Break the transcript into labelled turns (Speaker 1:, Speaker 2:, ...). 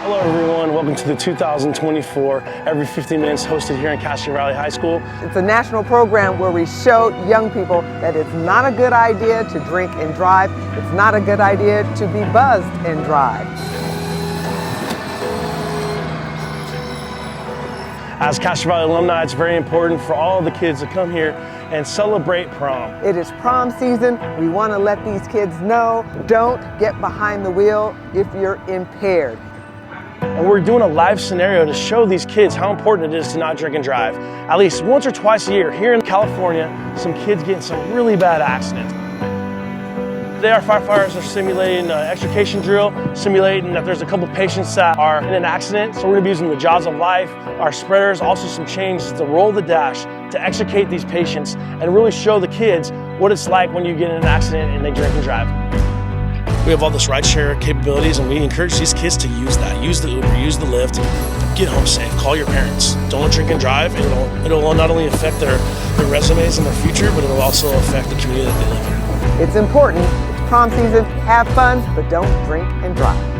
Speaker 1: Hello everyone, welcome to the 2024 Every 15 Minutes hosted here in Castro Valley High School.
Speaker 2: It's a national program where we show young people that it's not a good idea to drink and drive. It's not a good idea to be buzzed and drive.
Speaker 1: As Castro Valley alumni, it's very important for all of the kids to come here and celebrate prom.
Speaker 2: It is prom season. We want to let these kids know, don't get behind the wheel if you're impaired.
Speaker 1: And we're doing a live scenario to show these kids how important it is to not drink and drive. At least once or twice a year here in California, some kids get in some really bad accidents. Today our firefighters are simulating an extrication drill, simulating that there's a couple patients that are in an accident. So we're going to be using the jaws of life, our spreaders, also some chains to roll the dash to extricate these patients and really show the kids what it's like when you get in an accident and they drink and drive. We have all this rideshare capabilities and we encourage these kids to use that. Use the Uber, use the Lyft, get home safe, call your parents. Don't drink and drive. It'll not only affect their resumes in the future, but it'll also affect the community that they live in.
Speaker 2: It's important. It's prom season. Have fun, but don't drink and drive.